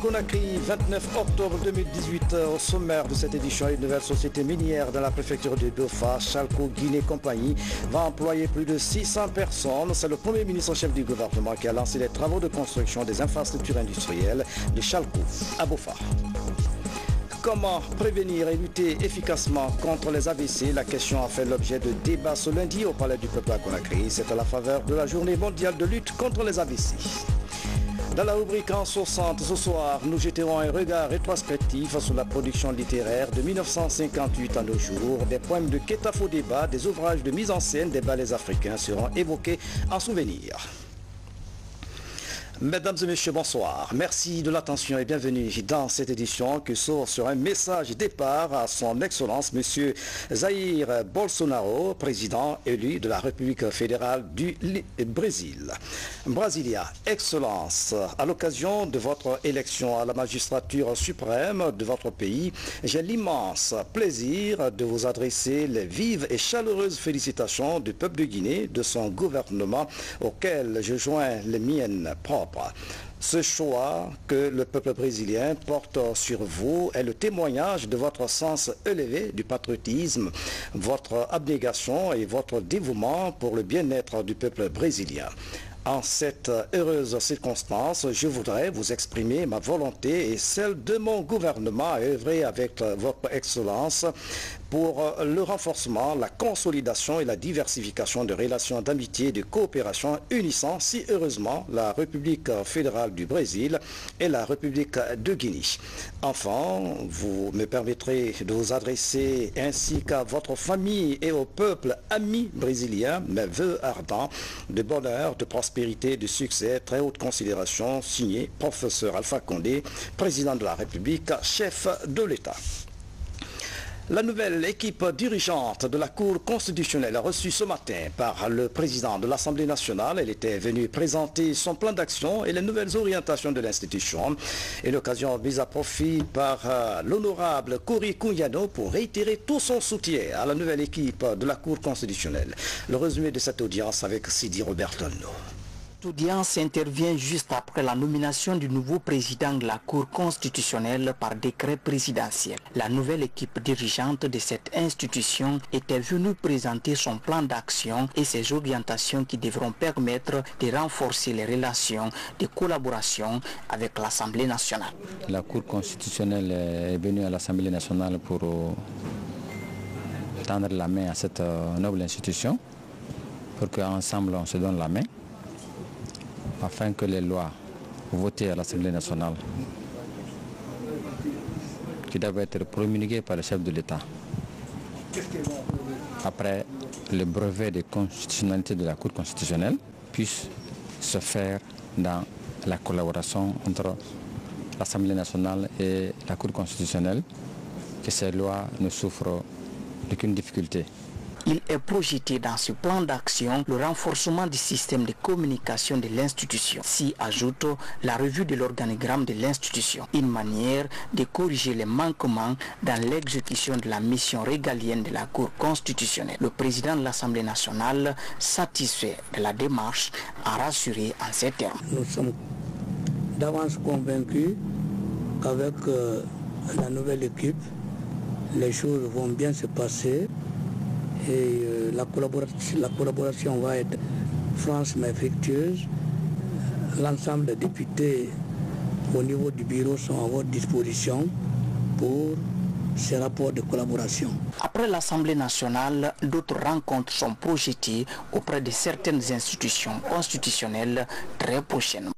Conakry, 29 octobre 2018, au sommaire de cette édition, une nouvelle société minière dans la préfecture de Dofa, Chalco Guinée Compagnie, va employer plus de 600 personnes. C'est le premier ministre en chef du gouvernement qui a lancé les travaux de construction des infrastructures industrielles de Chalco à Bofa. Comment prévenir et lutter efficacement contre les AVC? La question a fait l'objet de débats ce lundi au Palais du Peuple à Conakry. C'est à la faveur de la journée mondiale de lutte contre les AVC. Dans la rubrique En 60, ce soir, nous jeterons un regard rétrospectif sur la production littéraire de 1958 à nos jours. Des poèmes de Keita Fodeba, des ouvrages de mise en scène des ballets africains seront évoqués en souvenir. Mesdames et messieurs, bonsoir. Merci de l'attention et bienvenue dans cette édition qui sort sur un message départ à son Excellence, M. Jair Bolsonaro, président élu de la République fédérale du Brésil. Brasilia, Excellence, à l'occasion de votre élection à la magistrature suprême de votre pays, j'ai l'immense plaisir de vous adresser les vives et chaleureuses félicitations du peuple de Guinée, de son gouvernement, auquel je joins les miennes propres. Ce choix que le peuple brésilien porte sur vous est le témoignage de votre sens élevé du patriotisme, votre abnégation et votre dévouement pour le bien-être du peuple brésilien. En cette heureuse circonstance, je voudrais vous exprimer ma volonté et celle de mon gouvernement à œuvrer avec votre Excellence pour le renforcement, la consolidation et la diversification de relations d'amitié et de coopération unissant si heureusement la République fédérale du Brésil et la République de Guinée. Enfin, vous me permettrez de vous adresser ainsi qu'à votre famille et au peuple ami brésilien mes vœux ardents de bonheur, de prospérité, de succès, très haute considération, signé professeur Alpha Condé, président de la République, chef de l'État. La nouvelle équipe dirigeante de la Cour constitutionnelle a reçu ce matin par le président de l'Assemblée nationale. Elle était venue présenter son plan d'action et les nouvelles orientations de l'institution. Et l'occasion mise à profit par l'honorable Kouri Kounyano pour réitérer tout son soutien à la nouvelle équipe de la Cour constitutionnelle. Le résumé de cette audience avec Sidi Robertono. Cette audience intervient juste après la nomination du nouveau président de la Cour constitutionnelle par décret présidentiel. La nouvelle équipe dirigeante de cette institution était venue présenter son plan d'action et ses orientations qui devront permettre de renforcer les relations de collaboration avec l'Assemblée nationale. La Cour constitutionnelle est venue à l'Assemblée nationale pour tendre la main à cette noble institution, pour qu'ensemble on se donne la main, afin que les lois votées à l'Assemblée nationale, qui doivent être promulguées par le chef de l'État, après le brevet de constitutionnalité de la Cour constitutionnelle, puissent se faire dans la collaboration entre l'Assemblée nationale et la Cour constitutionnelle, que ces lois ne souffrent d'aucune difficulté. Il est projeté dans ce plan d'action le renforcement du système de communication de l'institution. S'y ajoute la revue de l'organigramme de l'institution, une manière de corriger les manquements dans l'exécution de la mission régalienne de la Cour constitutionnelle. Le président de l'Assemblée nationale, satisfait de la démarche, a rassuré en ces termes. Nous sommes d'avance convaincus qu'avec la nouvelle équipe, les choses vont bien se passer. Et la collaboration va être franche mais fructueuse. L'ensemble des députés au niveau du bureau sont à votre disposition pour ces rapports de collaboration. Après l'Assemblée nationale, d'autres rencontres sont projetées auprès de certaines institutions constitutionnelles très prochainement.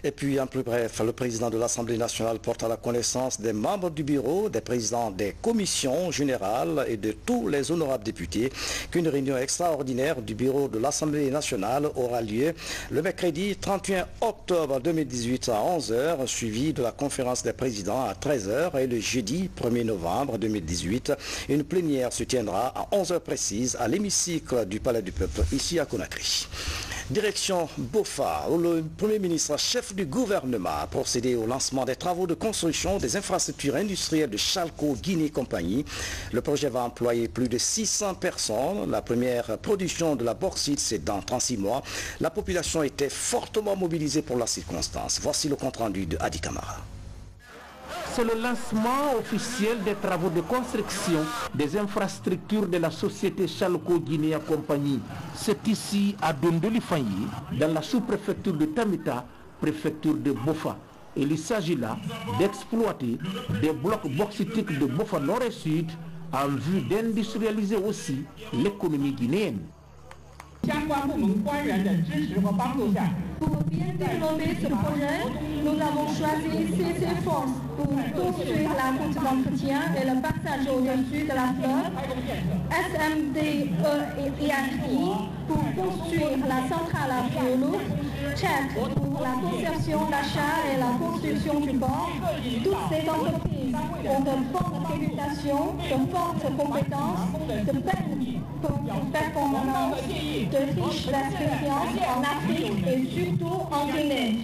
Et puis, en plus bref, le président de l'Assemblée nationale porte à la connaissance des membres du bureau, des présidents des commissions générales et de tous les honorables députés qu'une réunion extraordinaire du bureau de l'Assemblée nationale aura lieu le mercredi 31 octobre 2018 à 11h, suivi de la conférence des présidents à 13h et le jeudi 1er novembre 2018. Une plénière se tiendra à 11h précise à l'hémicycle du Palais du Peuple, ici à Conakry. Direction Bofa, où le Premier ministre, chef du gouvernement, a procédé au lancement des travaux de construction des infrastructures industrielles de Chalco Guinée Compagnie. Le projet va employer plus de 600 personnes. La première production de la bauxite, c'est dans 36 mois. La population était fortement mobilisée pour la circonstance. Voici le compte-rendu de Adi Kamara. C'est le lancement officiel des travaux de construction des infrastructures de la société Chalco Guinée Compagnie. C'est ici à Dondolifanyi, dans la sous-préfecture de Tamita, préfecture de Bofa. Et il s'agit là d'exploiter des blocs bauxitiques de Bofa Nord et Sud en vue d'industrialiser aussi l'économie guinéenne. Pour bien développer ce projet, nous avons choisi CC Force pour construire la route d'entretien et le passage au-dessus de la flotte, SMDE et IRI pour construire la centrale à feu lourd, Tchèque pour la conception, l'achat et la construction du port. Toutes ces entreprises ont de bonnes réputations, de fortes compétences, de belles performances, de riches expériences en Afrique et surtout en Guinée.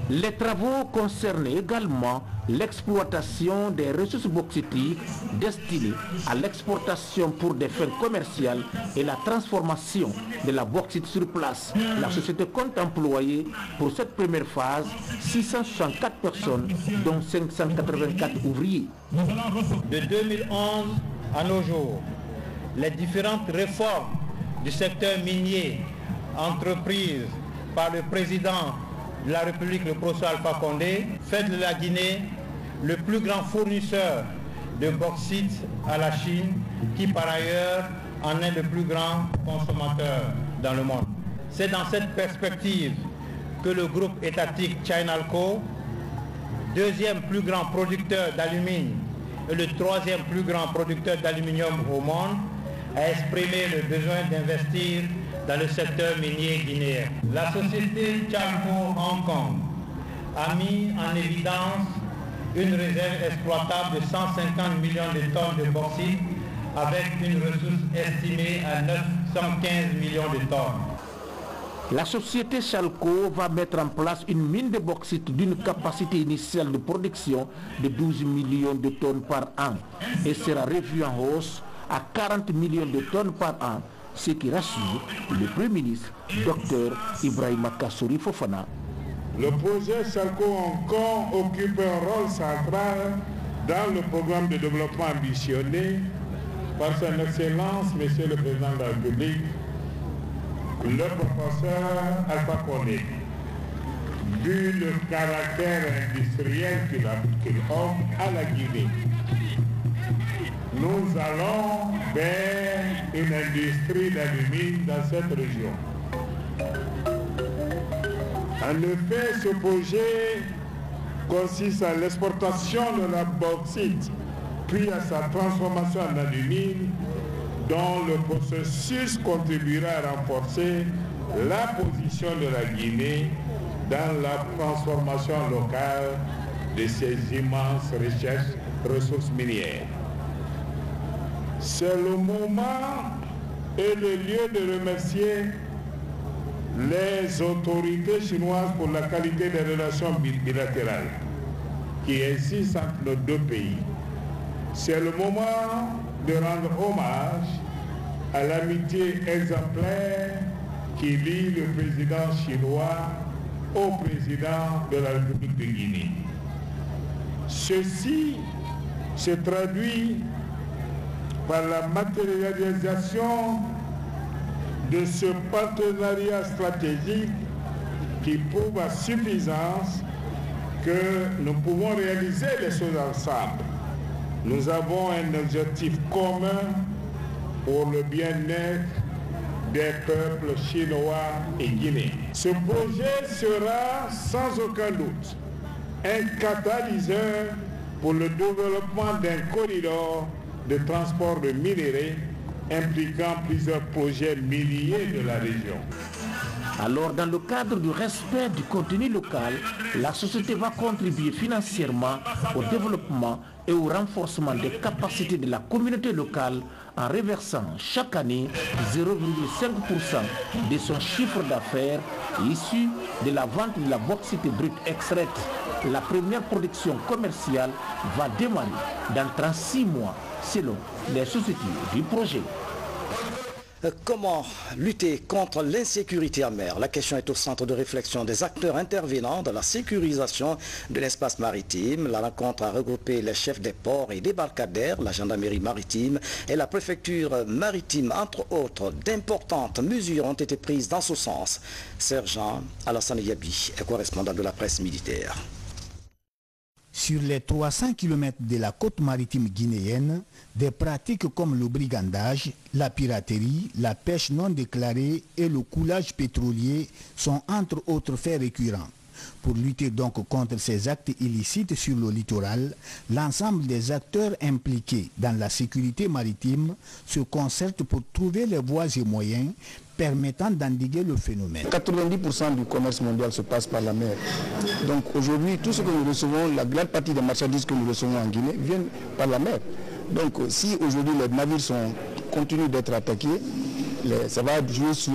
Les travaux concernent également l'exploitation des ressources bauxitiques destinées à l'exportation pour des fins commerciales et la transformation de la bauxite sur place. La société compte employer pour cette première phase 664 personnes, dont 584 ouvriers. De 2011 à nos jours, les différentes réformes du secteur minier entreprises par le président de la République, le professeur Alpha Condé, fait de la Guinée le plus grand fournisseur de bauxite à la Chine, qui par ailleurs en est le plus grand consommateur dans le monde. C'est dans cette perspective que le groupe étatique Chinalco, deuxième plus grand producteur d'alumine et le troisième plus grand producteur d'aluminium au monde, a exprimé le besoin d'investir dans le secteur minier guinéen. La société Chalco Hong Kong a mis en évidence une réserve exploitable de 150 millions de tonnes de bauxite avec une ressource estimée à 915 millions de tonnes. La société Chalco va mettre en place une mine de bauxite d'une capacité initiale de production de 12 millions de tonnes par an et sera revue en hausse à 40 millions de tonnes par an, ce qui rassure le Premier ministre, Dr Ibrahima Kassouri Fofana. Le projet Chalco Hong Kong occupe un rôle central dans le programme de développement ambitionné par son Excellence, Monsieur le Président de la République, le professeur Alpha Condé. Vu le caractère industriel qu'il offre à la Guinée, nous allons vers une industrie d'alumine dans cette région. En effet, ce projet consiste à l'exportation de la bauxite, puis à sa transformation en alumine, dont le processus contribuera à renforcer la position de la Guinée dans la transformation locale de ses immenses ressources minières. C'est le moment et le lieu de remercier les autorités chinoises pour la qualité des relations bilatérales qui existent entre nos deux pays. C'est le moment de rendre hommage à l'amitié exemplaire qui lie le président chinois au président de la République de Guinée. Ceci se traduit par la matérialisation de ce partenariat stratégique qui prouve à suffisance que nous pouvons réaliser les choses ensemble. Nous avons un objectif commun pour le bien-être des peuples chinois et guinéens. Ce projet sera sans aucun doute un catalyseur pour le développement d'un corridor de transport de minerais impliquant plusieurs projets miniers de la région. Alors, dans le cadre du respect du contenu local, la société va contribuer financièrement au développement et au renforcement des capacités de la communauté locale en reversant chaque année 0,5% de son chiffre d'affaires issu de la vente de la bauxite brute extraite. La première production commerciale va démarrer dans 36 mois selon les sociétés du projet. Comment lutter contre l'insécurité en mer? La question est au centre de réflexion des acteurs intervenants dans la sécurisation de l'espace maritime. La rencontre a regroupé les chefs des ports et débarcadères, la gendarmerie maritime et la préfecture maritime. Entre autres, d'importantes mesures ont été prises dans ce sens. Sergent Alassane Yabi est correspondant de la presse militaire. Sur les 300 km de la côte maritime guinéenne, des pratiques comme le brigandage, la piraterie, la pêche non déclarée et le coulage pétrolier sont entre autres faits récurrents. Pour lutter donc contre ces actes illicites sur le littoral, l'ensemble des acteurs impliqués dans la sécurité maritime se concertent pour trouver les voies et moyens permettant d'endiguer le phénomène. 90% du commerce mondial se passe par la mer. Donc aujourd'hui, tout ce que nous recevons, la grande partie des marchandises que nous recevons en Guinée viennent par la mer. Donc si aujourd'hui les navires continuent d'être attaqués, ça va jouer sur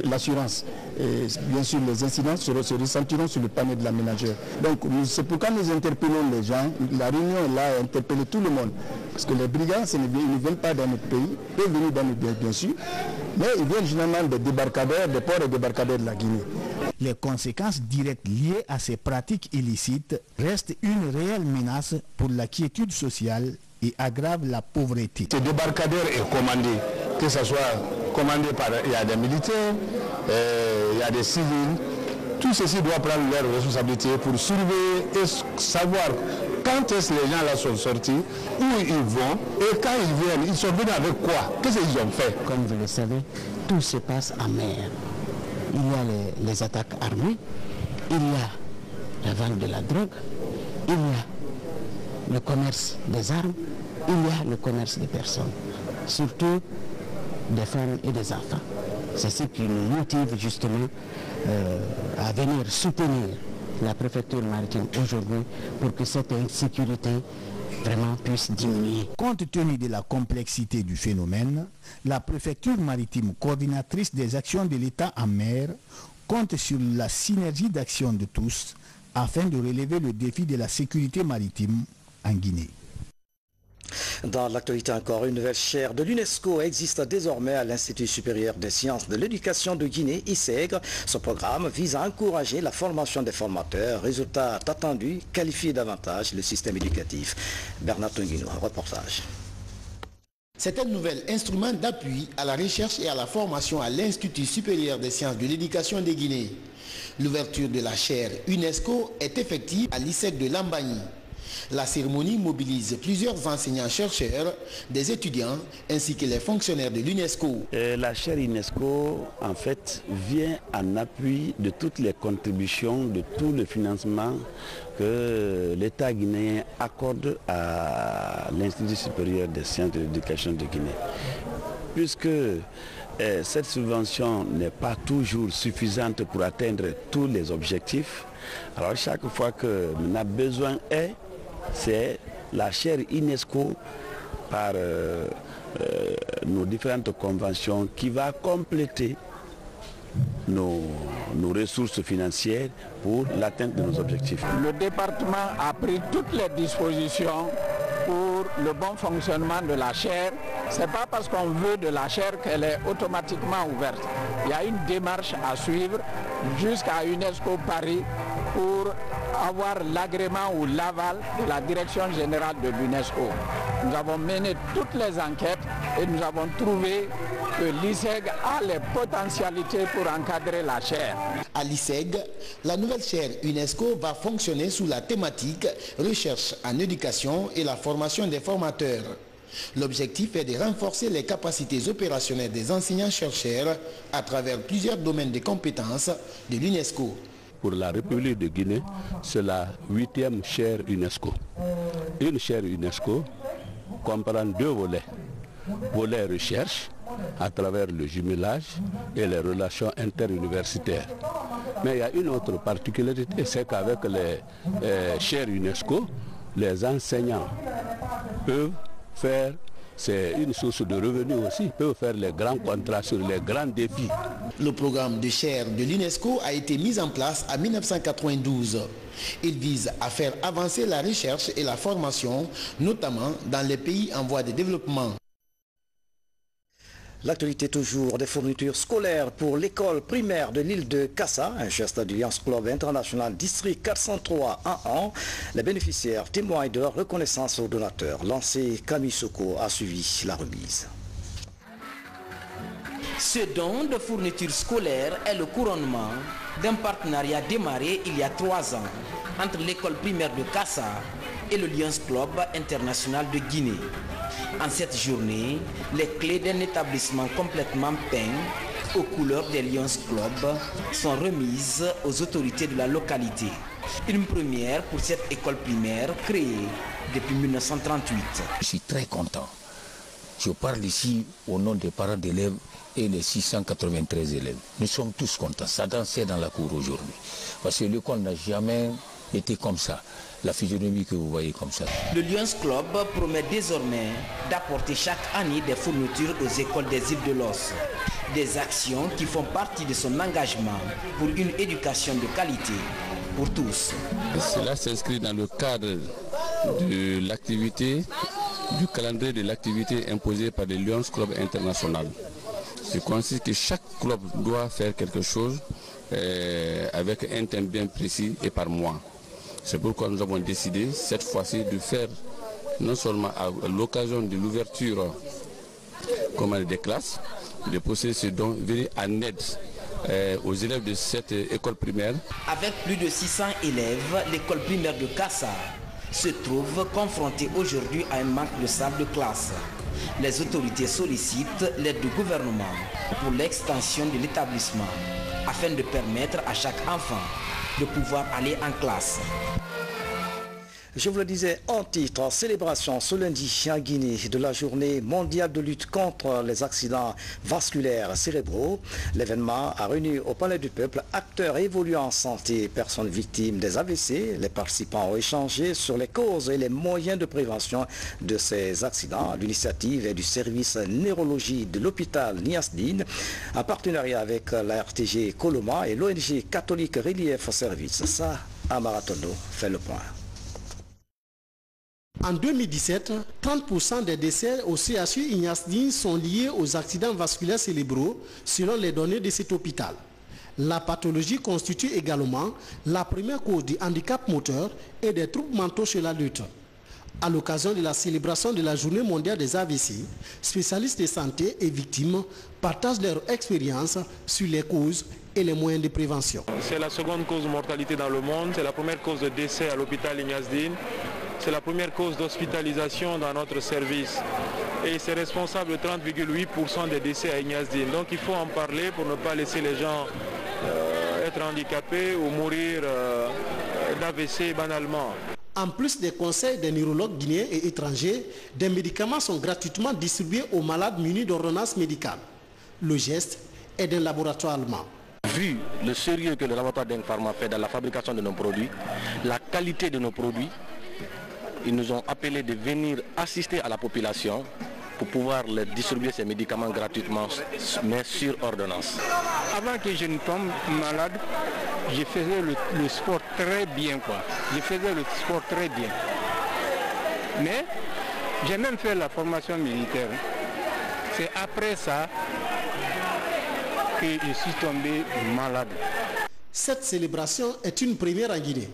l'assurance. Et bien sûr, les incidents se ressentiront sur le panier de la ménagère. Donc c'est pourquoi nous interpellons les gens. La réunion est là à interpeller tout le monde. Parce que les brigands, ils ne viennent pas dans notre pays. Ils peuvent venir dans notre pays, bien sûr. Mais ils viennent généralement des débarcadères, des ports et débarcadères de la Guinée. Les conséquences directes liées à ces pratiques illicites restent une réelle menace pour la quiétude sociale et aggravent la pauvreté. Ce débarcadère est commandé, que ce soit commandé par... Il y a des militaires, il y a des civils. Tout ceci doit prendre leurs responsabilités pour surveiller et savoir quand est-ce que les gens là sont sortis, où ils vont et quand ils viennent, ils sont venus avec quoi, qu'est-ce qu'ils ont fait. Comme vous le savez, tout se passe en mer. Il y a les attaques armées, il y a la vente de la drogue, il y a le commerce des armes, il y a le commerce des personnes, surtout des femmes et des enfants. C'est ce qui nous motive justement à venir soutenir la préfecture maritime aujourd'hui pour que cette insécurité vraiment puisse diminuer. Compte tenu de la complexité du phénomène, la préfecture maritime, coordinatrice des actions de l'État en mer, compte sur la synergie d'action de tous afin de relever le défi de la sécurité maritime en Guinée. Dans l'actualité encore, une nouvelle chaire de l'UNESCO existe désormais à l'Institut supérieur des sciences de l'éducation de Guinée, ISEG. Ce programme vise à encourager la formation des formateurs. Résultat attendu, qualifier davantage le système éducatif. Bernard Tonguino, reportage. C'est un nouvel instrument d'appui à la recherche et à la formation à l'Institut supérieur des sciences de l'éducation de Guinée. L'ouverture de la chaire UNESCO est effective à l'ISEG de Lambagny. La cérémonie mobilise plusieurs enseignants-chercheurs, des étudiants ainsi que les fonctionnaires de l'UNESCO. La chaire UNESCO, en fait, vient en appui de toutes les contributions, de tout le financement que l'État guinéen accorde à l'Institut supérieur des sciences de l'éducation de Guinée. Puisque cette subvention n'est pas toujours suffisante pour atteindre tous les objectifs, alors chaque fois qu'on a besoin c'est la chaire UNESCO par nos différentes conventions qui va compléter nos ressources financières pour l'atteinte de nos objectifs. Le département a pris toutes les dispositions pour le bon fonctionnement de la chaire. Ce n'est pas parce qu'on veut de la chaire qu'elle est automatiquement ouverte. Il y a une démarche à suivre jusqu'à UNESCO Paris pour avoir l'agrément ou l'aval de la direction générale de l'UNESCO. Nous avons mené toutes les enquêtes et nous avons trouvé que l'ISEG a les potentialités pour encadrer la chaire. À l'ISEG, la nouvelle chaire UNESCO va fonctionner sous la thématique recherche en éducation et la formation des formateurs. L'objectif est de renforcer les capacités opérationnelles des enseignants-chercheurs à travers plusieurs domaines de compétences de l'UNESCO. Pour la République de Guinée, c'est la 8e chaire UNESCO. Une chaire UNESCO comprend deux volets. Volet recherche, à travers le jumelage et les relations interuniversitaires. Mais il y a une autre particularité, c'est qu'avec les chaires UNESCO, les enseignants peuvent faire c'est une source de revenus aussi. Ils peuvent faire les grands contrats sur les grands défis. Le programme de chaire de l'UNESCO a été mis en place en 1992. Il vise à faire avancer la recherche et la formation, notamment dans les pays en voie de développement. L'actualité toujours des fournitures scolaires pour l'école primaire de l'île de Kassa, un geste du Lions Club International District 403 à An. Les bénéficiaires témoignent de leur reconnaissance aux donateurs. Lancé Camille Soko a suivi la remise. Ce don de fournitures scolaires est le couronnement d'un partenariat démarré il y a 3 ans entre l'école primaire de Kassa et le Lions Club International de Guinée. En cette journée, les clés d'un établissement complètement peint aux couleurs des Lions Club sont remises aux autorités de la localité. Une première pour cette école primaire créée depuis 1938. Je suis très content. Je parle ici au nom des parents d'élèves et les 693 élèves. Nous sommes tous contents. Ça dansait dans la cour aujourd'hui. Parce que l'école n'a jamais été comme ça. La physionomie que vous voyez comme ça. Le Lions Club promet désormais d'apporter chaque année des fournitures aux écoles des îles de l'Os. Des actions qui font partie de son engagement pour une éducation de qualité pour tous. Cela s'inscrit dans le cadre de l'activité, du calendrier de l'activité imposée par le Lions Club International. Ce consiste que chaque club doit faire quelque chose avec un thème bien précis et par mois. C'est pourquoi nous avons décidé cette fois-ci de faire, non seulement à l'occasion de l'ouverture des classes, de posséder ce don, venir en aide aux élèves de cette école primaire. Avec plus de 600 élèves, l'école primaire de Kassa se trouve confrontée aujourd'hui à un manque de salles de classe. Les autorités sollicitent l'aide du gouvernement pour l'extension de l'établissement afin de permettre à chaque enfant de pouvoir aller en classe. Je vous le disais en titre, célébration ce lundi en Guinée de la journée mondiale de lutte contre les accidents vasculaires cérébraux. L'événement a réuni au Palais du Peuple acteurs évoluant en santé, personnes victimes des AVC. Les participants ont échangé sur les causes et les moyens de prévention de ces accidents. L'initiative est du service neurologie de l'hôpital Niasdine en partenariat avec la RTG Coloma et l'ONG catholique Relief Service. Ça, Amaratono fait le point. En 2017, 30% des décès au CHU Ignasdine sont liés aux accidents vasculaires cérébraux selon les données de cet hôpital. La pathologie constitue également la première cause du handicap moteur et des troubles mentaux chez l'adulte. À l'occasion de la célébration de la Journée mondiale des AVC, spécialistes de santé et victimes partagent leur expérience sur les causes et les moyens de prévention. C'est la seconde cause de mortalité dans le monde, c'est la première cause de décès à l'hôpital Ignasdine. C'est la première cause d'hospitalisation dans notre service et c'est responsable de 30,8% des décès à Ignasdine. Donc il faut en parler pour ne pas laisser les gens être handicapés ou mourir d'AVC banalement. En plus des conseils des neurologues guinéens et étrangers, des médicaments sont gratuitement distribués aux malades munis d'ordonnances médicales. Le geste est d'un laboratoire allemand. Vu le sérieux que le laboratoire d'Eng Pharma fait dans la fabrication de nos produits, la qualité de nos produits, ils nous ont appelé de venir assister à la population pour pouvoir leur distribuer ces médicaments gratuitement, mais sur ordonnance. Avant que je ne tombe malade, je faisais le sport très bien, Je faisais le sport très bien. Mais j'ai même fait la formation militaire. C'est après ça que je suis tombé malade. Cette célébration est une première en Guinée.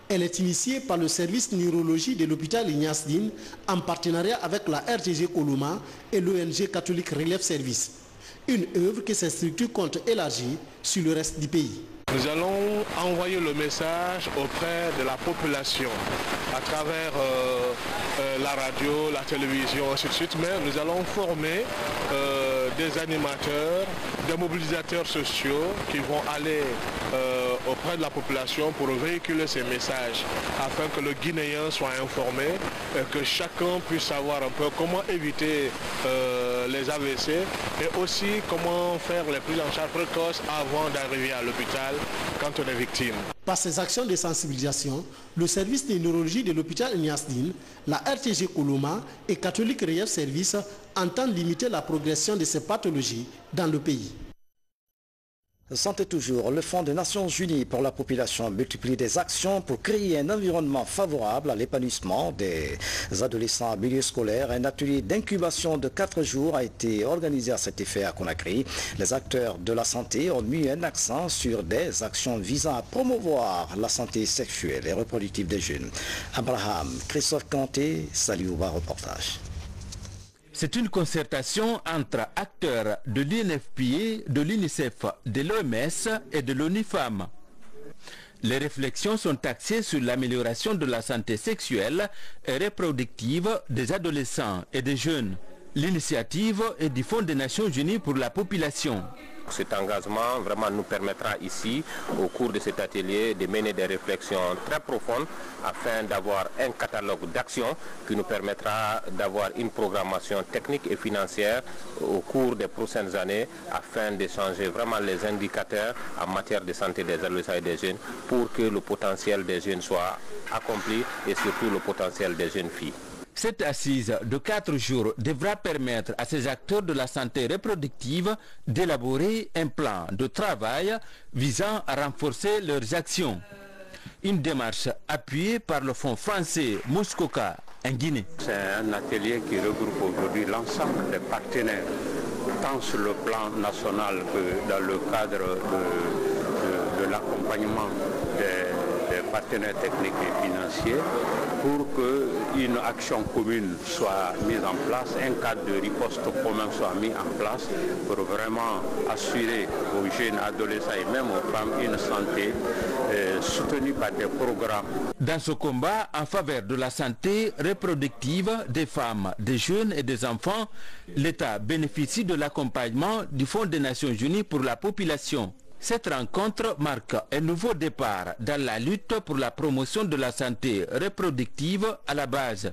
Elle est initiée par le service neurologie de l'hôpital Ignasdine en partenariat avec la RTG Coloma et l'ONG catholique Relief Service. Une œuvre que ces structures comptent élargir sur le reste du pays. Nous allons envoyer le message auprès de la population à travers la radio, la télévision, ainsi de suite, mais nous allons former des animateurs des mobilisateurs sociaux qui vont aller auprès de la population pour véhiculer ces messages afin que le Guinéen soit informé, que chacun puisse savoir un peu comment éviter les AVC et aussi comment faire les prises en charge précoces avant d'arriver à l'hôpital quand on est victime. Par ces actions de sensibilisation, le service de neurologie de l'hôpital Niasdine, la RTG Koloma et Catholique Relief Service entendent limiter la progression de ces pathologies dans le pays. Santé toujours, le Fonds des Nations Unies pour la population multiplie des actions pour créer un environnement favorable à l'épanouissement des adolescents en milieu scolaire. Un atelier d'incubation de 4 jours a été organisé à cet effet à Conakry. Les acteurs de la santé ont mis un accent sur des actions visant à promouvoir la santé sexuelle et reproductive des jeunes. Abraham, Christophe Kanté, Saliouba, reportage. C'est une concertation entre acteurs de l'UNFPA, de l'UNICEF, de l'OMS et de l'ONU Femmes. Les réflexions sont axées sur l'amélioration de la santé sexuelle et reproductive des adolescents et des jeunes. L'initiative est du Fonds des Nations Unies pour la population. Cet engagement vraiment nous permettra ici, au cours de cet atelier, de mener des réflexions très profondes afin d'avoir un catalogue d'actions qui nous permettra d'avoir une programmation technique et financière au cours des prochaines années afin de changer vraiment les indicateurs en matière de santé des adolescents et des jeunes pour que le potentiel des jeunes soit accompli et surtout le potentiel des jeunes filles. Cette assise de 4 jours devra permettre à ces acteurs de la santé reproductive d'élaborer un plan de travail visant à renforcer leurs actions. Une démarche appuyée par le fonds français Muskoka en Guinée. C'est un atelier qui regroupe aujourd'hui l'ensemble des partenaires, tant sur le plan national que dans le cadre de l'accompagnement des partenaires techniques et financiers, pour qu'une action commune soit mise en place, un cadre de riposte commun soit mis en place pour vraiment assurer aux jeunes adolescents et même aux femmes une santé soutenue par des programmes. Dans ce combat en faveur de la santé reproductive des femmes, des jeunes et des enfants, l'État bénéficie de l'accompagnement du Fonds des Nations Unies pour la population. Cette rencontre marque un nouveau départ dans la lutte pour la promotion de la santé reproductive à la base.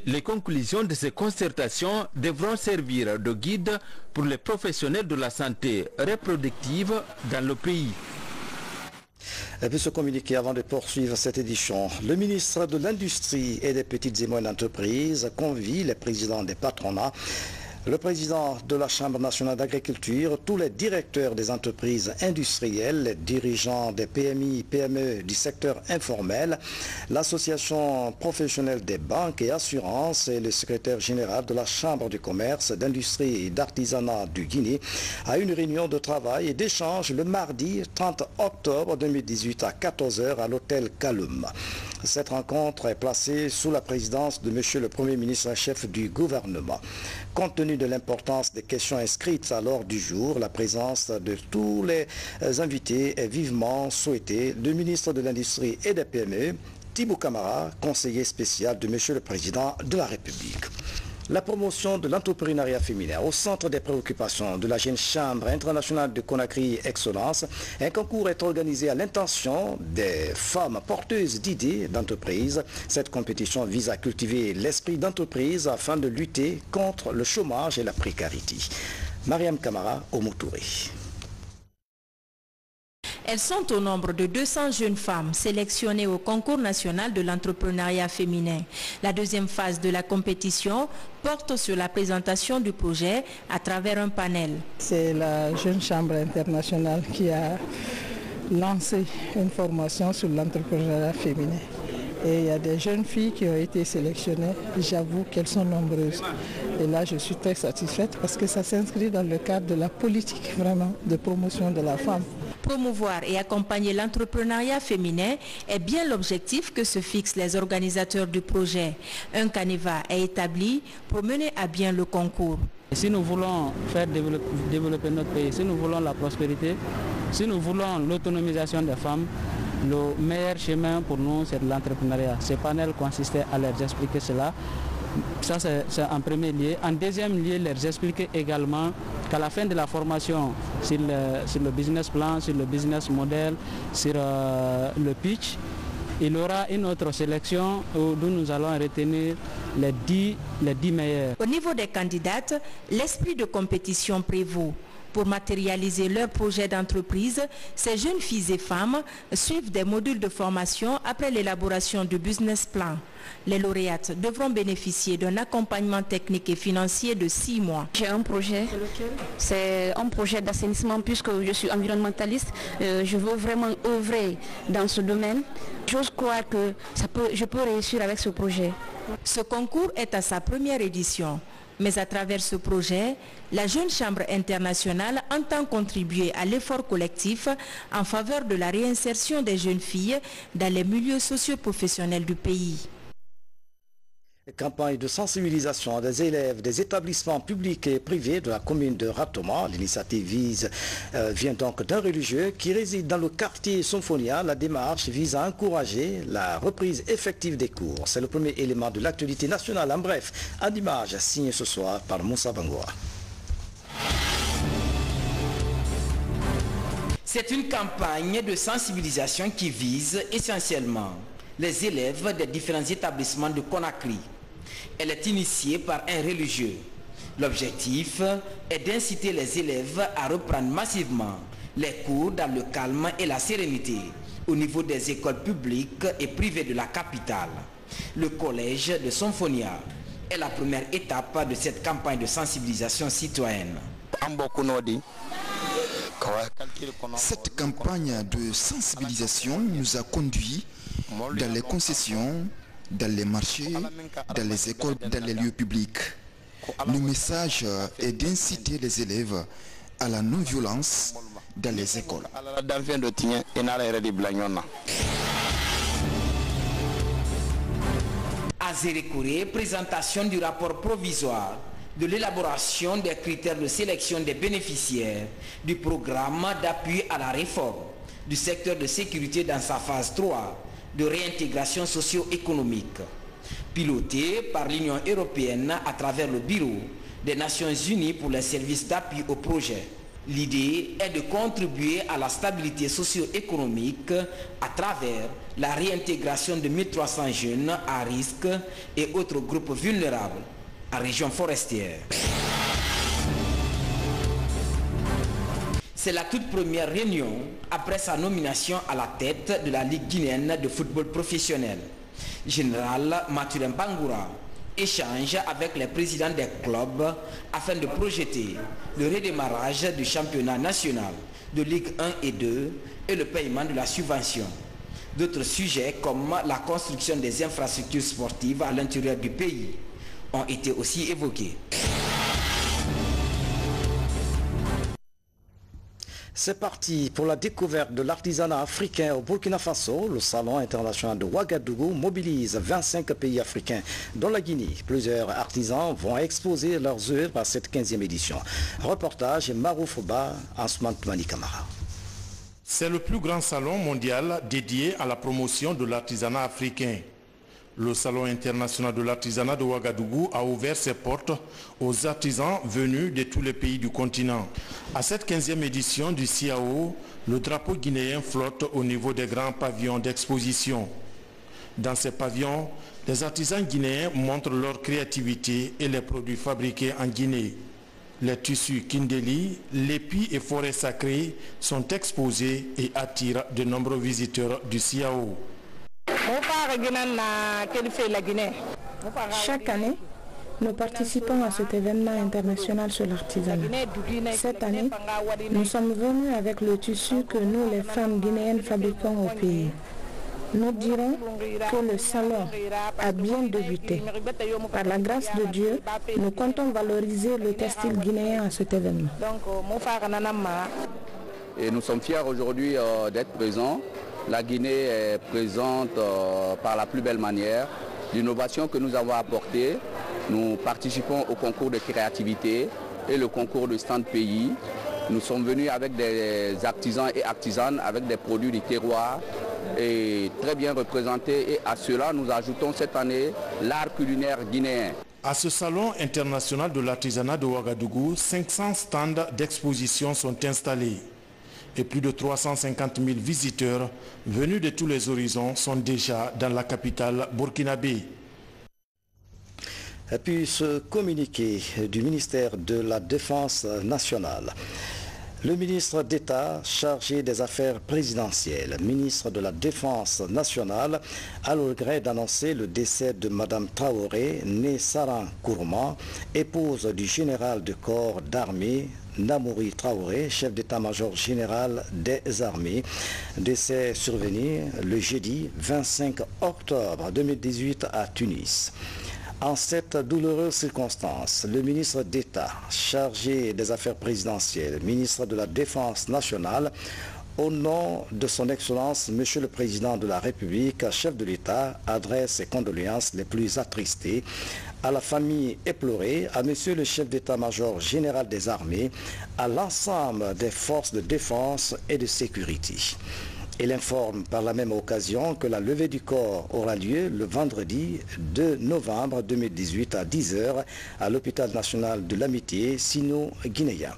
Les conclusions de ces concertations devront servir de guide pour les professionnels de la santé reproductive dans le pays. Et puis se communiquer avant de poursuivre cette édition. Le ministre de l'Industrie et des Petites et Moyennes Entreprises convie les présidents des patronats, le président de la Chambre nationale d'agriculture, tous les directeurs des entreprises industrielles, les dirigeants des PMI, PME du secteur informel, l'association professionnelle des banques et assurances et le secrétaire général de la Chambre du commerce, d'industrie et d'artisanat du Guinée à une réunion de travail et d'échange le mardi 30 octobre 2018 à 14 h à l'hôtel Kaloum. Cette rencontre est placée sous la présidence de M. le Premier ministre chef du gouvernement. Compte tenu de l'importance des questions inscrites à l'ordre du jour, la présence de tous les invités est vivement souhaitée. Le ministre de l'Industrie et des PME, Thibou Camara, conseiller spécial de M. le Président de la République. La promotion de l'entrepreneuriat féminin au centre des préoccupations de la jeune Chambre internationale de Conakry Excellence. Un concours est organisé à l'intention des femmes porteuses d'idées d'entreprise. Cette compétition vise à cultiver l'esprit d'entreprise afin de lutter contre le chômage et la précarité. Mariam Camara, Omotouré. Elles sont au nombre de 200 jeunes femmes sélectionnées au concours national de l'entrepreneuriat féminin. La deuxième phase de la compétition porte sur la présentation du projet à travers un panel. C'est la Jeune Chambre internationale qui a lancé une formation sur l'entrepreneuriat féminin. Et il y a des jeunes filles qui ont été sélectionnées. J'avoue qu'elles sont nombreuses. Et là, je suis très satisfaite parce que ça s'inscrit dans le cadre de la politique vraiment de promotion de la femme. Promouvoir et accompagner l'entrepreneuriat féminin est bien l'objectif que se fixent les organisateurs du projet. Un canevas est établi pour mener à bien le concours. Si nous voulons faire développer notre pays, si nous voulons la prospérité, si nous voulons l'autonomisation des femmes, le meilleur chemin pour nous, c'est de l'entrepreneuriat. Ce panel consistait à leur expliquer cela. Ça, c'est en premier lieu. En deuxième lieu, leur expliquer également qu'à la fin de la formation, sur le business plan, sur le business model, sur le pitch, il y aura une autre sélection où nous allons retenir les 10 meilleurs. Au niveau des candidates, l'esprit de compétition prévaut. Pour matérialiser leurs projets d'entreprise, ces jeunes filles et femmes suivent des modules de formation après l'élaboration du business plan. Les lauréates devront bénéficier d'un accompagnement technique et financier de 6 mois. J'ai un projet, c'est un projet d'assainissement puisque je suis environnementaliste. Je veux vraiment œuvrer dans ce domaine. J'ose croire que je peux réussir avec ce projet. Ce concours est à sa première édition. Mais à travers ce projet, la Jeune Chambre internationale entend contribuer à l'effort collectif en faveur de la réinsertion des jeunes filles dans les milieux socio-professionnels du pays. Campagne de sensibilisation des élèves des établissements publics et privés de la commune de Ratoma. L'initiative vient donc d'un religieux qui réside dans le quartier Symphonia. La démarche vise à encourager la reprise effective des cours. C'est le premier élément de l'actualité nationale. En bref, en image signé ce soir par Moussa Bangoa. C'est une campagne de sensibilisation qui vise essentiellement les élèves des différents établissements de Conakry. Elle est initiée par un religieux. L'objectif est d'inciter les élèves à reprendre massivement les cours dans le calme et la sérénité au niveau des écoles publiques et privées de la capitale. Le collège de Symphonia est la première étape de cette campagne de sensibilisation citoyenne. Cette campagne de sensibilisation nous a conduits dans les concessions, dans les marchés, dans les écoles, dans les lieux publics. Le message est d'inciter les élèves à la non-violence dans les écoles. À Zérékouré, présentation du rapport provisoire de l'élaboration des critères de sélection des bénéficiaires du programme d'appui à la réforme du secteur de sécurité dans sa phase 3 de réintégration socio-économique, piloté par l'Union européenne à travers le Bureau des Nations Unies pour les services d'appui au projet. L'idée est de contribuer à la stabilité socio-économique à travers la réintégration de 1300 jeunes à risque et autres groupes vulnérables en région forestière. C'est la toute première réunion après sa nomination à la tête de la Ligue guinéenne de football professionnel. Général Mathurin Bangoura échange avec les présidents des clubs afin de projeter le redémarrage du championnat national de Ligue 1 et 2 et le paiement de la subvention. D'autres sujets comme la construction des infrastructures sportives à l'intérieur du pays ont été aussi évoqués. C'est parti pour la découverte de l'artisanat africain au Burkina Faso. Le Salon international de Ouagadougou mobilise 25 pays africains, dont la Guinée. Plusieurs artisans vont exposer leurs œuvres à cette 15e édition. Reportage Maroufouba, Ansman Toumani Kamara. C'est le plus grand salon mondial dédié à la promotion de l'artisanat africain. Le Salon international de l'artisanat de Ouagadougou a ouvert ses portes aux artisans venus de tous les pays du continent. À cette 15e édition du CIAO, le drapeau guinéen flotte au niveau des grands pavillons d'exposition. Dans ces pavillons, les artisans guinéens montrent leur créativité et les produits fabriqués en Guinée. Les tissus Kindeli, l'épis et forêts sacrées sont exposés et attirent de nombreux visiteurs du CIAO. Chaque année, nous participons à cet événement international sur l'artisanat. Cette année, nous sommes venus avec le tissu que nous, les femmes guinéennes, fabriquons au pays. Nous dirons que le salon a bien débuté. Par la grâce de Dieu, nous comptons valoriser le textile guinéen à cet événement. Et nous sommes fiers aujourd'hui d'être présents. La Guinée est présente par la plus belle manière. L'innovation que nous avons apportée, nous participons au concours de créativité et le concours de stand pays. Nous sommes venus avec des artisans et artisanes avec des produits du terroir et très bien représentés. Et à cela, nous ajoutons cette année l'art culinaire guinéen. À ce salon international de l'artisanat de Ouagadougou, 500 stands d'exposition sont installés et plus de 350 000 visiteurs venus de tous les horizons sont déjà dans la capitale burkinabé. Et puis ce communiqué du ministère de la Défense nationale. Le ministre d'État chargé des affaires présidentielles, ministre de la Défense nationale, a le regret d'annoncer le décès de Mme Traoré, née Saran Kourma, épouse du général de corps d'armée Namouri Traoré, chef d'état-major général des armées. Décès survenu le jeudi 25 octobre 2018 à Tunis. En cette douloureuse circonstance, le ministre d'État chargé des affaires présidentielles, ministre de la Défense nationale, au nom de son Excellence, Monsieur le Président de la République, chef de l'État, adresse ses condoléances les plus attristées à la famille éplorée, à Monsieur le chef d'état-major général des armées, à l'ensemble des forces de défense et de sécurité. Il informe par la même occasion que la levée du corps aura lieu le vendredi 2 novembre 2018 à 10 h à l'hôpital national de l'Amitié sino-guinéen.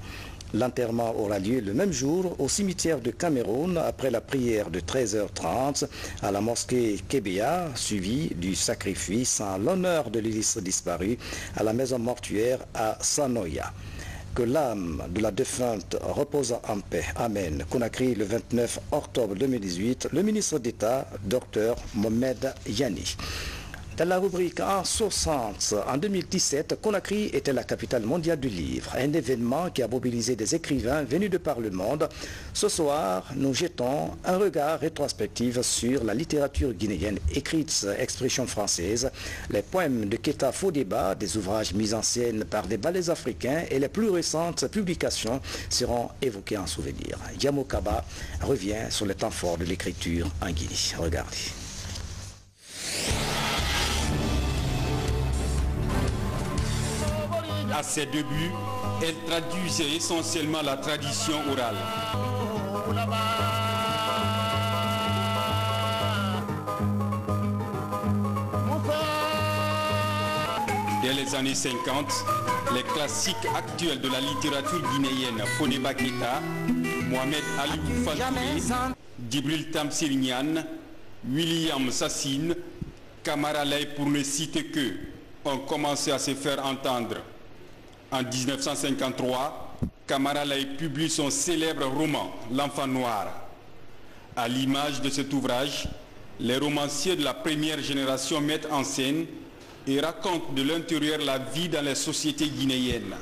L'enterrement aura lieu le même jour au cimetière de Cameroun après la prière de 13h30 à la mosquée Kébéa, suivi du sacrifice en l'honneur de l'illustre disparu à la maison mortuaire à Sanoya. Que l'âme de la défunte repose en paix. Amen. Conakry, le 29 octobre 2018, le ministre d'État, Dr Mohamed Yani. Dans la rubrique En 60, en 2017, Conakry était la capitale mondiale du livre, un événement qui a mobilisé des écrivains venus de par le monde. Ce soir, nous jetons un regard rétrospectif sur la littérature guinéenne, écrite expression française, les poèmes de Keita Fodeba, des ouvrages mis en scène par des ballets africains et les plus récentes publications seront évoquées en souvenir. Yamo Kaba revient sur le temps fort de l'écriture en Guinée. Regardez. À ses débuts, elle traduisait essentiellement la tradition orale. Dès les années 50, les classiques actuels de la littérature guinéenne, Fodeba Keita, Mohamed Ali Faltouré, Djibril Tamsir Niane, William Sassine, Kamara Lay pour ne citer que, ont commencé à se faire entendre. En 1953, Kamara Lay publie son célèbre roman « L'enfant noir ». À l'image de cet ouvrage, les romanciers de la première génération mettent en scène et racontent de l'intérieur la vie dans les sociétés guinéennes.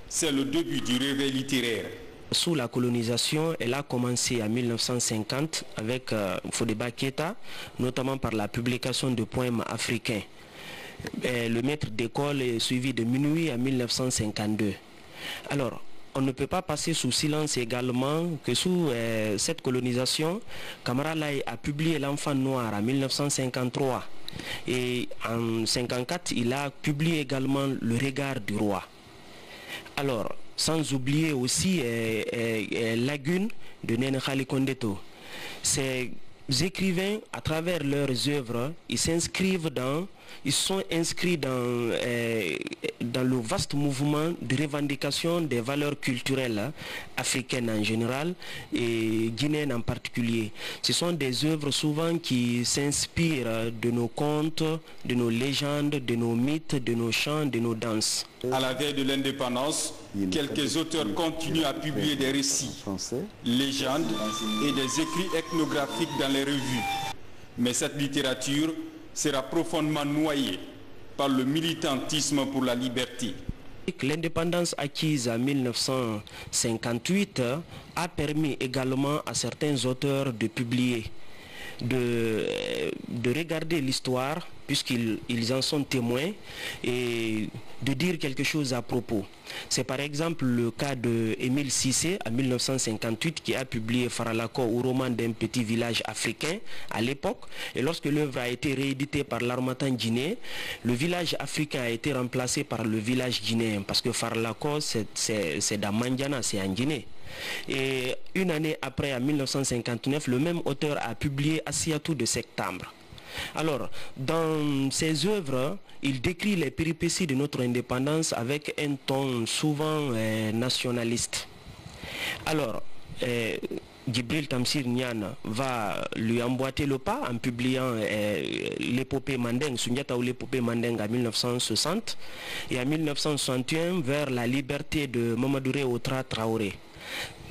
C'est le début du réveil littéraire. Sous la colonisation, elle a commencé en 1950 avec Fodeba Keita, notamment par la publication de poèmes africains. Le maître d'école est suivi de Minuit en 1952. Alors, on ne peut pas passer sous silence également que sous cette colonisation, Kamara Lay a publié L'Enfant Noir en 1953 et en 1954, il a publié également Le Regard du Roi. Alors, sans oublier aussi Lagune de Néné Khali Kondeto. Ces écrivains, à travers leurs œuvres, ils sont inscrits dans le vaste mouvement de revendication des valeurs culturelles africaines en général et guinéennes en particulier. Ce sont des œuvres souvent qui s'inspirent de nos contes, de nos légendes, de nos mythes, de nos chants, de nos danses. À la veille de l'indépendance, quelques auteurs continuent à publier des récits, légendes et des écrits ethnographiques dans les revues. Mais cette littérature sera profondément noyée par le militantisme pour la liberté. L'indépendance acquise en 1958 a permis également à certains auteurs de publier, de regarder l'histoire, puisqu'ils en sont témoins, et de dire quelque chose à propos. C'est par exemple le cas d'Émile Cissé en 1958 qui a publié Faralako ou roman d'un petit village africain à l'époque, et lorsque l'œuvre a été rééditée par l'Harmattan guinéen, le village africain a été remplacé par le village guinéen, parce que Faralako c'est dans Mandiana, c'est en Guinée. Et une année après, en 1959, le même auteur a publié Assiatou de septembre. Alors, dans ses œuvres, il décrit les péripéties de notre indépendance avec un ton souvent nationaliste. Alors, Djibril Tamsir Niane va lui emboîter le pas en publiant l'épopée Mandeng, Sundiata ou l'épopée Mandeng en 1960 et en 1961 vers la liberté de Mamadou Réautra Traoré.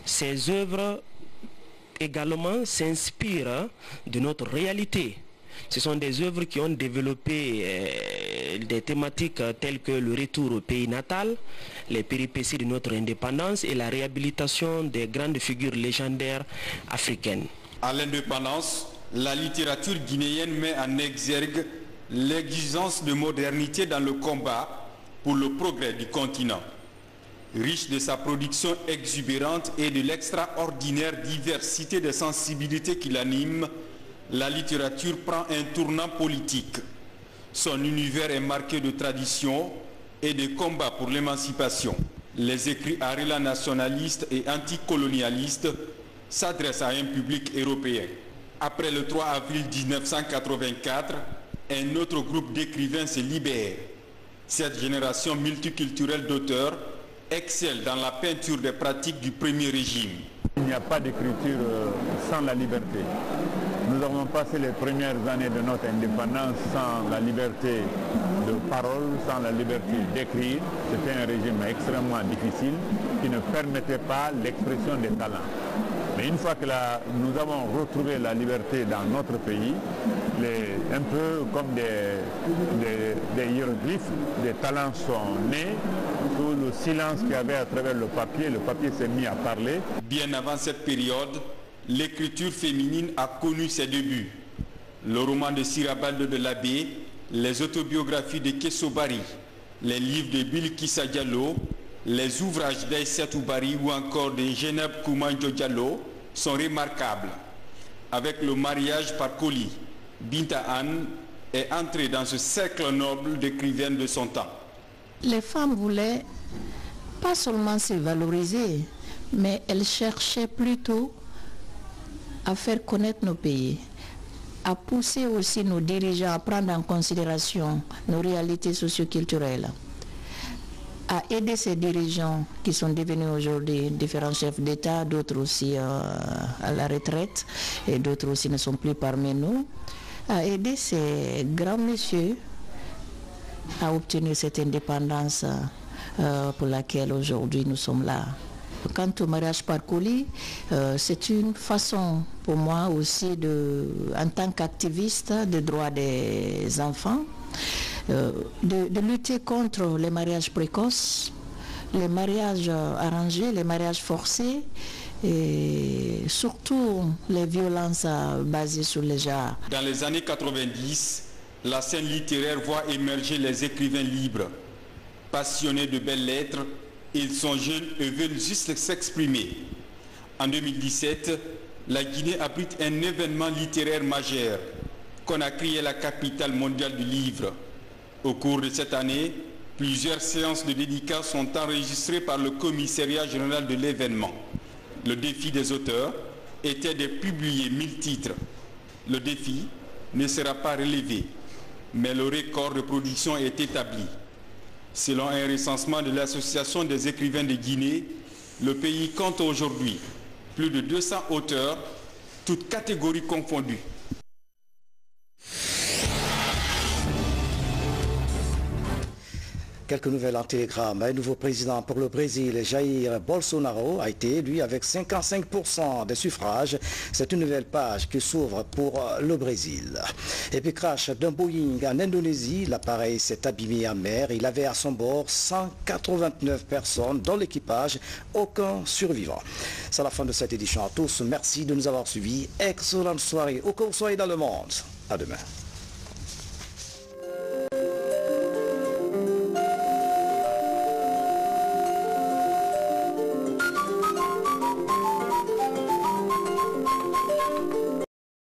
Ces œuvres également s'inspirent de notre réalité. Ce sont des œuvres qui ont développé des thématiques telles que le retour au pays natal, les péripéties de notre indépendance et la réhabilitation des grandes figures légendaires africaines. À l'indépendance, la littérature guinéenne met en exergue l'exigence de modernité dans le combat pour le progrès du continent. Riche de sa production exubérante et de l'extraordinaire diversité des sensibilités qui l'animent, la littérature prend un tournant politique. Son univers est marqué de traditions et de combats pour l'émancipation. Les écrits à relais nationalistes et anticolonialistes s'adressent à un public européen. Après le 3 avril 1984, un autre groupe d'écrivains se libère. Cette génération multiculturelle d'auteurs excelle dans la peinture des pratiques du premier régime. Il n'y a pas d'écriture sans la liberté. Nous avons passé les premières années de notre indépendance sans la liberté de parole, sans la liberté d'écrire. C'était un régime extrêmement difficile qui ne permettait pas l'expression des talents. Mais une fois que nous avons retrouvé la liberté dans notre pays, un peu comme des hiéroglyphes, des talents sont nés. Tout le silence qu'il y avait à travers le papier s'est mis à parler. Bien avant cette période, l'écriture féminine a connu ses débuts. Le roman de Sirabalde de l'Abbé, les autobiographies de Kessobari, les livres de Bilkissa Diallo, les ouvrages d'Aïssatou Bari ou encore de Geneb Koumanjo Diallo sont remarquables. Avec le mariage par colis, Binta Anne est entrée dans ce cercle noble d'écrivaines de son temps. Les femmes voulaient pas seulement se valoriser, mais elles cherchaient plutôt à faire connaître nos pays, à pousser aussi nos dirigeants à prendre en considération nos réalités socio-culturelles, à aider ces dirigeants qui sont devenus aujourd'hui différents chefs d'État, d'autres aussi à la retraite et d'autres aussi ne sont plus parmi nous, à aider ces grands messieurs à obtenir cette indépendance pour laquelle aujourd'hui nous sommes là. Quant au mariage par colis, c'est une façon pour moi aussi en tant qu'activiste des droits des enfants, de lutter contre les mariages précoces, les mariages arrangés, les mariages forcés et surtout les violences basées sur les genres. Dans les années 90, la scène littéraire voit émerger les écrivains libres. Passionnés de belles lettres, ils sont jeunes et veulent juste s'exprimer. En 2017, la Guinée abrite un événement littéraire majeur. Conakry est la capitale mondiale du livre. Au cours de cette année, plusieurs séances de dédicaces sont enregistrées par le commissariat général de l'événement. Le défi des auteurs était de publier 1000 titres. Le défi ne sera pas relevé, mais le record de production est établi. Selon un recensement de l'Association des écrivains de Guinée, le pays compte aujourd'hui plus de 200 auteurs, toutes catégories confondues. Quelques nouvelles en télégramme. Un nouveau président pour le Brésil, Jair Bolsonaro, a été élu avec 55% des suffrages. C'est une nouvelle page qui s'ouvre pour le Brésil. Et puis crash d'un Boeing en Indonésie. L'appareil s'est abîmé en mer. Il avait à son bord 189 personnes dans l'équipage. Aucun survivant. C'est la fin de cette édition à tous. Merci de nous avoir suivis. Excellente soirée. Où que vous soyez dans le monde. À demain.